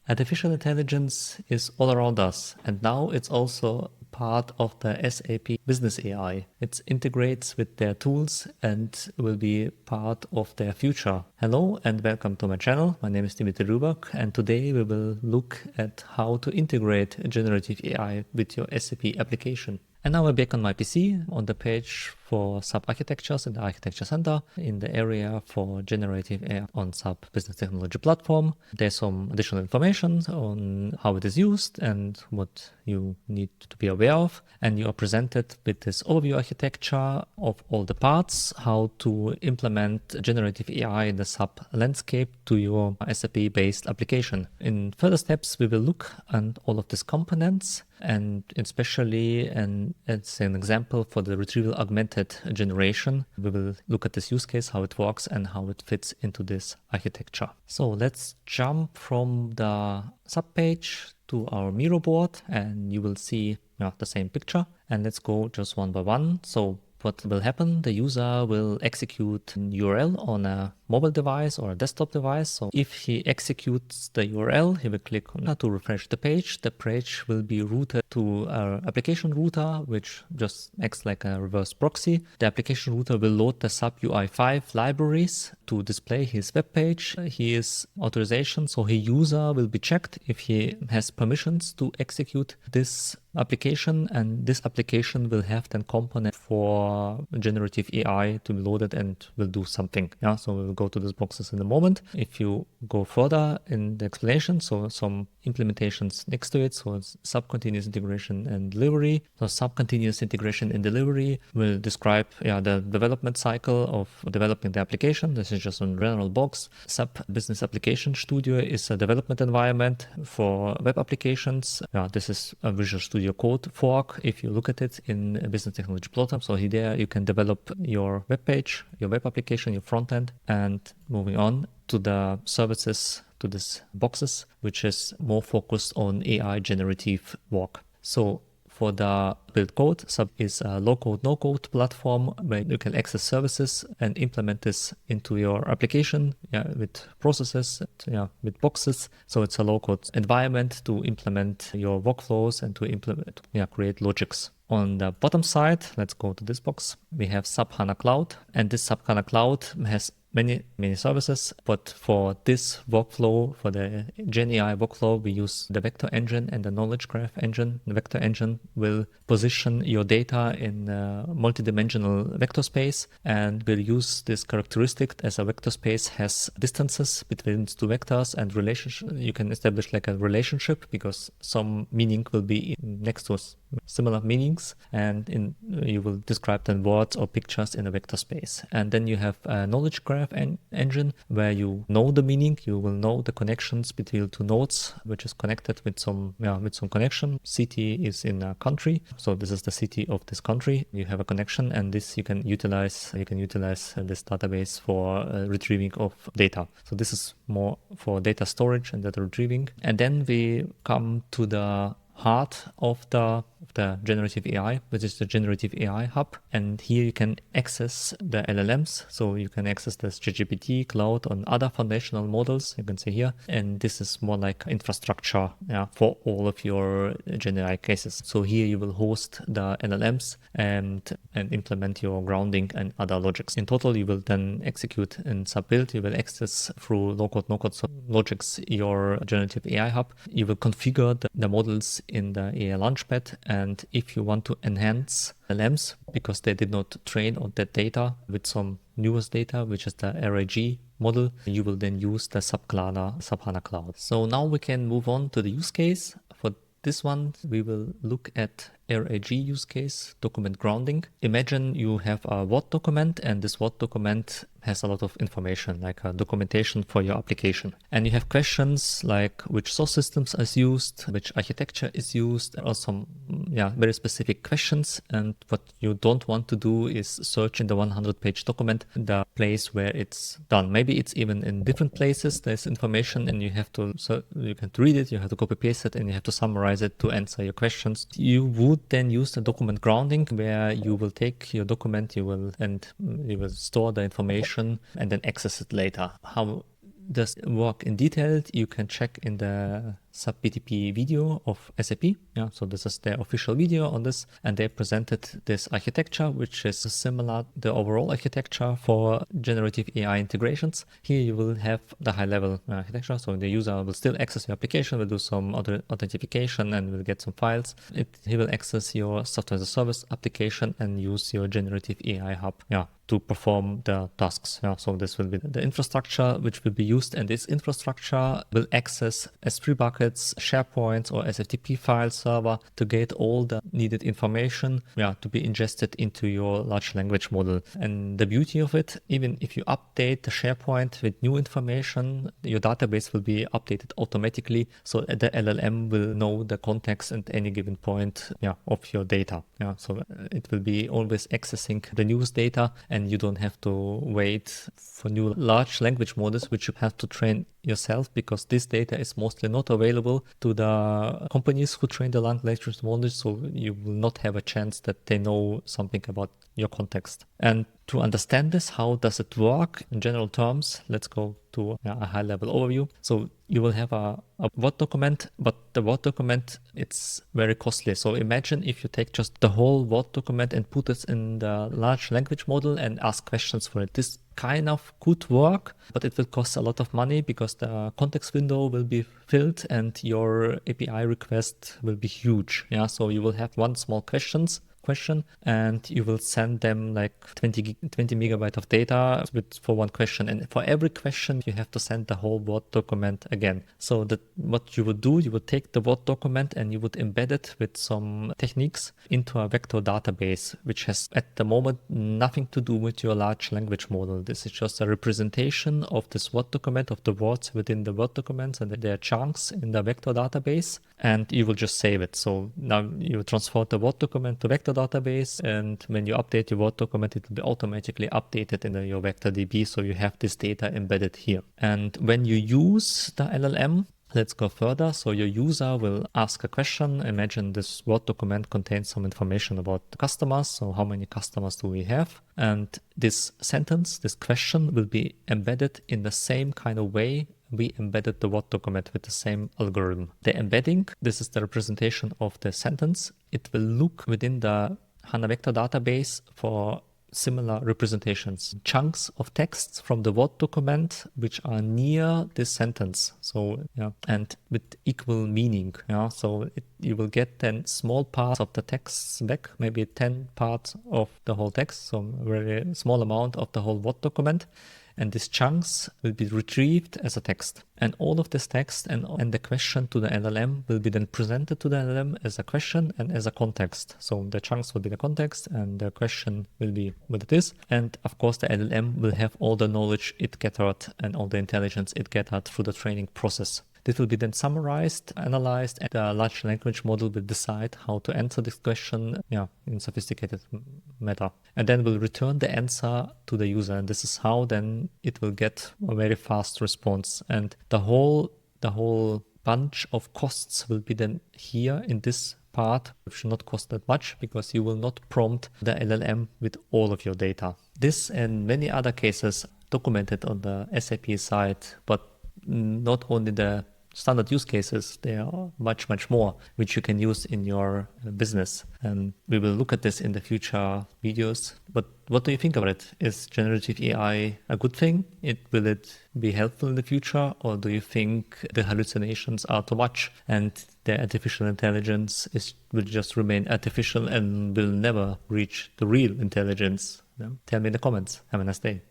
Artificial intelligence is all around us, and now it's also part of the SAP Business AI. It integrates with their tools and will be part of their future. Hello and welcome to my channel. My name is Dimitri Rubak, and today we will look at how to integrate generative AI with your SAP application. And now I'm back on my PC on the page for SAP Architectures in the Architecture Center in the area for Generative AI on SAP Business Technology Platform. There's some additional information on how it is used and what you need to be aware of. And you are presented with this overview architecture of all the parts, how to implement generative AI in the SAP landscape to your SAP-based application. In further steps, we will look at all of these components, and especially, and as an example for the retrieval augmented generation, we will look at this use case, how it works and how it fits into this architecture. So let's jump from the subpage to our Miro board, and you will see the same picture. And let's go just one by one. So what will happen? The user will execute an URL on a mobile device or a desktop device. So if he executes the URL, he will click on to refresh the page. The page will be routed to our application router, which just acts like a reverse proxy. The application router will load the SAP UI5 libraries to display his web page. His authorization, so his user will be checked if he has permissions to execute this application, and this application will have then component for generative AI to be loaded and will do something. So we'll go to these boxes in a moment. If you go further in the explanation, so some implementations next to it, so it's sub-continuous integration and delivery. So sub-continuous integration and delivery will describe the development cycle of developing the application. This is just a general box. SAP Business Application Studio is a development environment for web applications. This is a Visual Studio Code fork. If you look at it in a Business Technology Platform, so there you can develop your web page, your web application, your front end, and moving on to the services, to these boxes, which is more focused on AI generative work. So for the build code, SAP is a low-code, no-code platform where you can access services and implement this into your application with processes, with boxes. So it's a low-code environment to implement your workflows and to create logics. On the bottom side, let's go to this box. We have SAP HANA Cloud, and this SAP HANA Cloud has many services, but for this workflow, for the Gen AI workflow, we use the vector engine and the knowledge graph engine. The vector engine will position your data in a multidimensional vector space, and will use this characteristic as a vector space has distances between two vectors and relationship. You can establish like a relationship because some meaning will be next to similar meanings, and you will describe then words or pictures in a vector space. And then you have a knowledge graph engine where you know the meaning, you will know the connections between two nodes, which is connected with some connection. City is in a country, so this is the city of this country. You have a connection, and this you can utilize this database for retrieving of data. So this is more for data storage and data retrieving. And then we come to the heart of the generative AI, which is the Generative AI Hub. And here you can access the LLMs. So you can access this ChatGPT, Cloud, and other foundational models, you can see here. And this is more like infrastructure for all of your Gen AI cases. So here you will host the LLMs and implement your grounding and other logics. In total, you will then execute in SAP Build. You will access through low-code, no-code logics your Generative AI Hub. You will configure the models in the AI Launchpad, and if you want to enhance LLMs because they did not train on that data with some newest data, which is the RAG model, you will then use the SAP HANA Cloud. So now we can move on to the use case. For this one, we will look at RAG use case, document grounding. Imagine you have a Word document, and this Word document has a lot of information, like a documentation for your application. And you have questions like which source systems is used, which architecture is used, or some very specific questions. And what you don't want to do is search in the 100-page document the place where it's done. Maybe it's even in different places. There's information, and you have to read it, you have to copy paste it, and you have to summarize it to answer your questions. You would then use the document grounding, where you will take your document, you will store the information and then access it later. How this work in detail, you can check in the SAP BTP video of SAP. Yeah, so this is their official video on this, and they presented this architecture, which is similar to the overall architecture for generative AI integrations. Here you will have the high-level architecture, so the user will still access your application, will do some authentication, and will get some files. He will access your software as a service application and use your generative AI hub. Yeah, to perform the tasks. Yeah, so this will be the infrastructure which will be used, and this infrastructure will access S3 buckets, SharePoint or SFTP file server to get all the needed information, to be ingested into your large language model. And the beauty of it, even if you update the SharePoint with new information, your database will be updated automatically, so the LLM will know the context at any given point of your data. So it will be always accessing the newest data, and you don't have to wait for new large language models, which you have to train yourself, because this data is mostly not available to the companies who train the large language models, so you will not have a chance that they know something about your context. And to understand this, how does it work in general terms, let's go to a high-level overview. So you will have a Word document, but the Word document, it's very costly. So imagine if you take just the whole Word document and put it in the large language model and ask questions for it. This kind of could work, but it will cost a lot of money because the context window will be filled and your API request will be huge. So you will have one small question and you will send them like 20 megabyte of data for one question, and for every question you have to send the whole Word document again. So that what you would do, you would take the Word document and you would embed it with some techniques into a vector database, which has at the moment nothing to do with your large language model. This is just a representation of this Word document, of the words within the Word documents, and their chunks in the vector database, and you will just save it. So now you transfer the Word document to vector database, and when you update your Word document, it will be automatically updated in your vector DB, so you have this data embedded here. And when you use the LLM, let's go further. So your user will ask a question. Imagine this Word document contains some information about the customers. So how many customers do we have? And this sentence, this question will be embedded in the same kind of way we embedded the Word document with the same algorithm. The embedding, this is the representation of the sentence. It will look within the HANA Vector database for similar representations, chunks of texts from the Word document which are near this sentence. So and with equal meaning. So you will get then small parts of the text back, maybe 10 parts of the whole text, so a very small amount of the whole Word document. And these chunks will be retrieved as a text. And all of this text and the question to the LLM will be then presented to the LLM as a question and as a context. So the chunks will be the context and the question will be what it is. And of course, the LLM will have all the knowledge it gathered and all the intelligence it gathered through the training process. This will be then summarized, analyzed, and the large language model will decide how to answer this question in sophisticated manner. And then will return the answer to the user. And this is how then it will get a very fast response. And the whole bunch of costs will be then here in this part, which should not cost that much because you will not prompt the LLM with all of your data. This and many other cases documented on the SAP side, but not only the standard use cases, there are much more which you can use in your business. And we will look at this in the future videos. But what do you think about it? Is generative AI a good thing? Will it be helpful in the future? Or do you think the hallucinations are too much and the artificial intelligence will just remain artificial and will never reach the real intelligence? Tell me in the comments. Have a nice day.